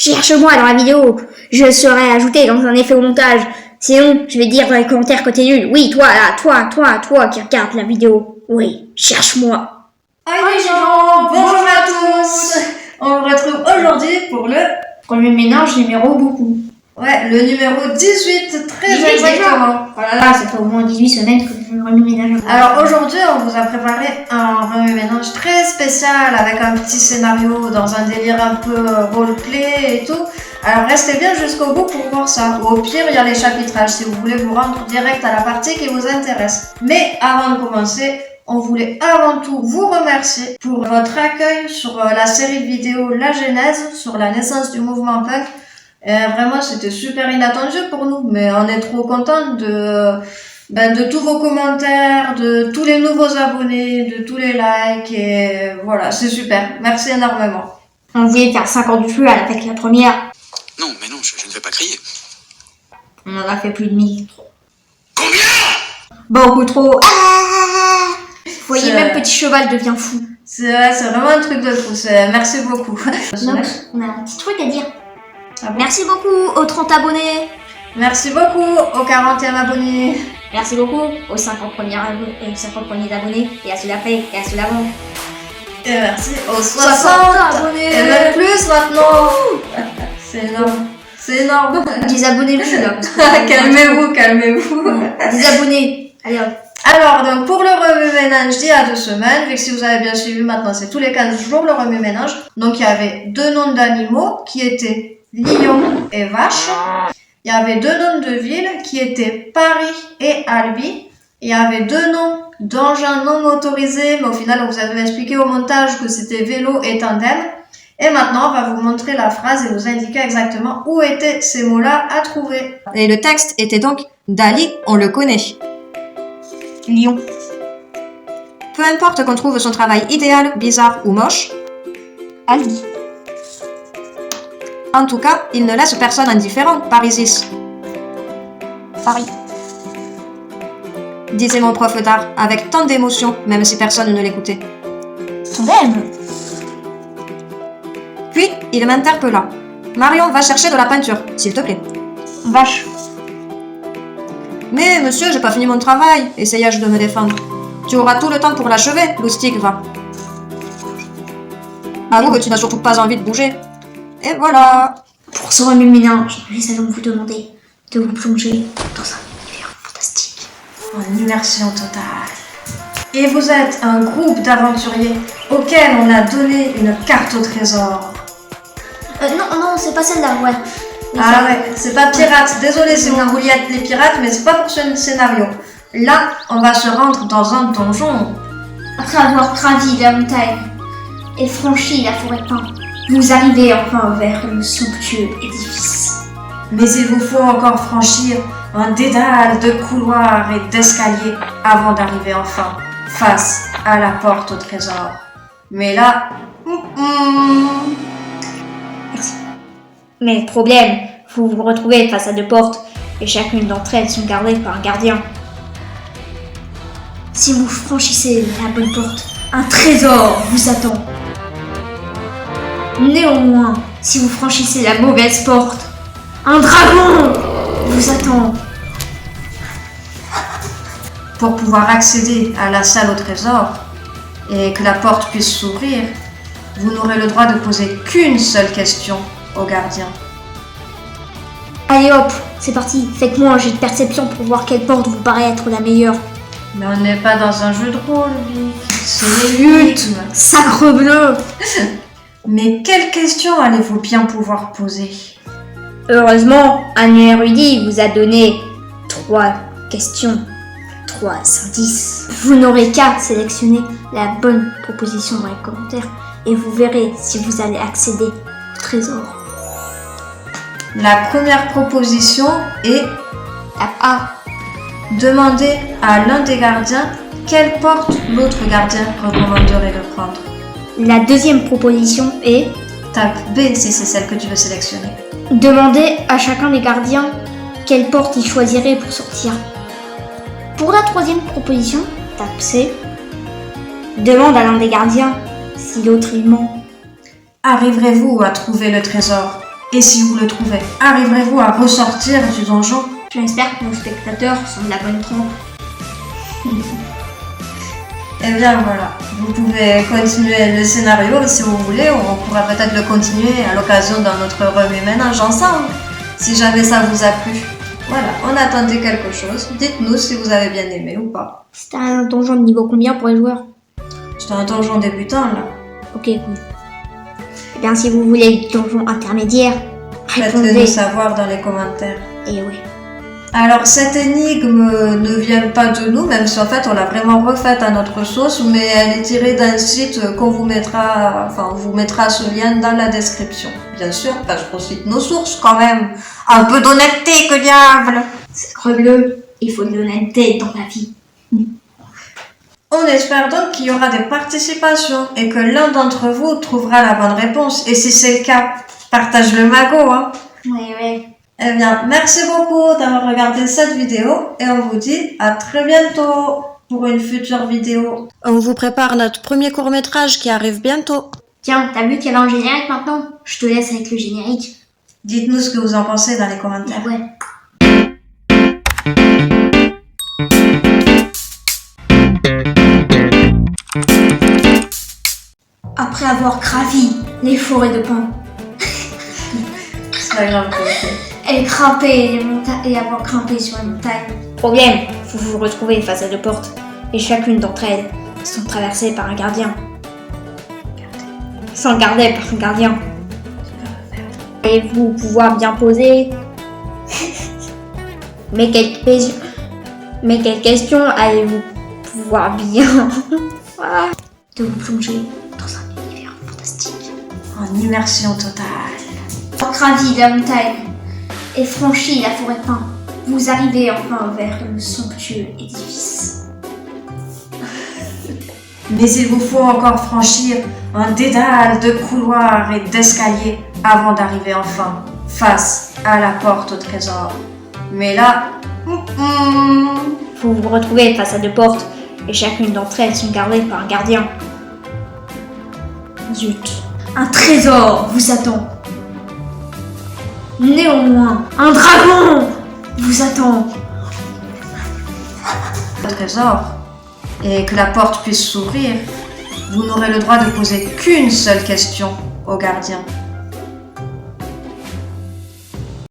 Cherche-moi dans la vidéo. Je serai ajouté dans un effet au montage. Sinon, je vais dire dans les commentaires que t'es nul. Oui, toi là, toi qui regarde la vidéo. Oui, cherche-moi. Hi les gens, bonjour à tous. On vous retrouve aujourd'hui pour le Premier ménage numéro beaucoup. le numéro 18, très exactement. Voilà, ça fait au moins 18 semaines que je fais le remue-ménage. Alors aujourd'hui, on vous a préparé un remue-ménage très spécial avec un petit scénario dans un délire un peu roleplay et tout. Alors restez bien jusqu'au bout pour voir ça. Ou au pire, il y a les chapitrages si vous voulez vous rendre direct à la partie qui vous intéresse. Mais avant de commencer, on voulait avant tout vous remercier pour votre accueil sur la série de vidéos La Genèse, sur la naissance du mouvement punk. Vraiment, c'était super inattendu pour nous, mais on est trop contents de tous vos commentaires, de tous les nouveaux abonnés, de tous les likes, et voilà, c'est super. Merci énormément. On voulait faire 5 ans du feu avec la première. Non, mais non, je ne vais pas crier. On en a fait plus de 1000. Combien? Beaucoup trop. Ah, vous voyez, même Petit Cheval devient fou. C'est vraiment un truc de fou. Merci beaucoup. Donc, on a un petit truc à dire. Ah bon? Merci beaucoup aux 30 abonnés. Merci beaucoup aux 40e abonnés. Merci beaucoup aux 50 premiers abonnés et à ceux d'après et à ceux d'avant. Et merci aux 60 abonnés. Et même plus maintenant. C'est énorme. C'est énorme. Des abonnés plus là. Parce que calmez-vous. des abonnés. Allez hop. Alors, donc, pour le remue-ménage d'il y a 2 semaines, vu que si vous avez bien suivi maintenant, c'est tous les 15 jours le remue-ménage. Donc, il y avait 2 noms d'animaux qui étaient lion et vache. Il y avait 2 noms de villes qui étaient Paris et Albi. Il y avait 2 noms d'engins non motorisés, mais au final, on vous avait expliqué au montage que c'était vélo et tandem. Et maintenant, on va vous montrer la phrase et vous indiquer exactement où étaient ces mots-là à trouver. Et le texte était donc Dali, on le connaît. Lion. Peu importe qu'on trouve son travail idéal, bizarre ou moche. Albi. En tout cas, il ne laisse personne indifférent, Parisis. Paris. Disait mon prof d'art, avec tant d'émotion, même si personne ne l'écoutait. Tandem. Puis, il m'interpella. Marion, va chercher de la peinture, s'il te plaît. Vache. Mais monsieur, j'ai pas fini mon travail, essayai-je de me défendre. Tu auras tout le temps pour l'achever, loustique, va. Avoue que tu n'as surtout pas envie de bouger. Et voilà. Pour ce remue-ménage, nous allons vous demander de vous plonger dans un univers fantastique. En immersion totale. Et vous êtes un groupe d'aventuriers auquel on a donné une carte au trésor. Non, c'est pas celle-là, ouais. Mais Ah ouais, c'est pas pirate. Désolé si vous vouliez être les pirates, mais c'est pas pour ce scénario. Là, on va se rendre dans un donjon. Après avoir gravi la montagne et franchi la forêt de pin, vous arrivez enfin vers le somptueux édifice. Mais il vous faut encore franchir un dédale de couloirs et d'escaliers avant d'arriver enfin face à la porte au trésor. Mais là... Merci. Mais le problème, vous vous retrouvez face à 2 portes et chacune d'entre elles sont gardées par un gardien. Si vous franchissez la bonne porte, un trésor vous attend. Néanmoins, si vous franchissez la mauvaise porte, un dragon vous attend. Pour pouvoir accéder à la salle au trésor et que la porte puisse s'ouvrir, vous n'aurez le droit de poser qu'une seule question au gardien. Allez hop, c'est parti, faites-moi un jet de perception pour voir quelle porte vous paraît être la meilleure. Mais on n'est pas dans un jeu de rôle, Vic. C'est l'énigme. Sacrebleu! Mais quelle question allez-vous bien pouvoir poser? Heureusement, un érudit vous a donné 3 questions, 3 indices. Vous n'aurez qu'à sélectionner la bonne proposition dans les commentaires et vous verrez si vous allez accéder au trésor. La première proposition est La A. demander à l'un des gardiens quelle porte l'autre gardien recommanderait de prendre. La deuxième proposition est Tape B si c'est celle que tu veux sélectionner. demander à chacun des gardiens quelle porte il choisirait pour sortir. Pour la troisième proposition, tape C. Demande à l'un des gardiens si l'autre il ment. Arriverez-vous à trouver le trésor Et si vous le trouvez, arriverez-vous à ressortir du donjon? J'espère que nos spectateurs sont de la bonne trompe. Eh bien voilà, vous pouvez continuer le scénario si vous voulez, on pourra peut-être le continuer à l'occasion d'un autre remue-ménage ensemble, si jamais ça vous a plu. Voilà, on a tenté quelque chose, dites-nous si vous avez bien aimé ou pas. C'était un donjon de niveau combien pour les joueurs? C'est un donjon débutant là. Ok, cool. Eh bien, si vous voulez le donjon intermédiaire, Faites-le répondez. nous savoir dans les commentaires. Et oui. Alors cette énigme ne vient pas de nous, même si en fait on l'a vraiment refaite à notre sauce, mais elle est tirée d'un site qu'on vous mettra, on vous mettra ce lien dans la description. Bien sûr, parce qu'on cite nos sources quand même. Un peu d'honnêteté, que diable! Creuse-le, il faut de l'honnêteté dans la vie. On espère donc qu'il y aura des participations et que l'un d'entre vous trouvera la bonne réponse. Et si c'est le cas, partage le magot, hein. Oui. Eh bien, merci beaucoup d'avoir regardé cette vidéo et on vous dit à très bientôt pour une future vidéo. On vous prépare notre premier court-métrage qui arrive bientôt. Tiens, t'as vu qu'il y avait un générique maintenant? Je te laisse avec le générique. Dites-nous ce que vous en pensez dans les commentaires. Ouais. Après avoir gravi les forêts de pins C'est pas grave. et grimpé les montagnes et avoir grimpé sur les montagnes. Problème, vous vous retrouvez face à deux portes et chacune d'entre elles sont traversées par un gardien. Sans garder par un gardien. Allez-vous pouvoir bien poser? Mais quelle question allez-vous pouvoir bien de vous plonger dans un univers fantastique? En immersion totale. Gravi la montagne et franchi la forêt de pins, vous arrivez enfin vers le somptueux édifice. Mais il vous faut encore franchir un dédale de couloirs et d'escaliers avant d'arriver enfin face à la porte au trésor. Mais là, Vous vous retrouvez face à deux portes et chacune d'entre elles sont gardées par un gardien. Zut, un trésor vous attend. Néanmoins, un dragon vous attend. le trésor, et que la porte puisse s'ouvrir, vous n'aurez le droit de poser qu'une seule question au gardien.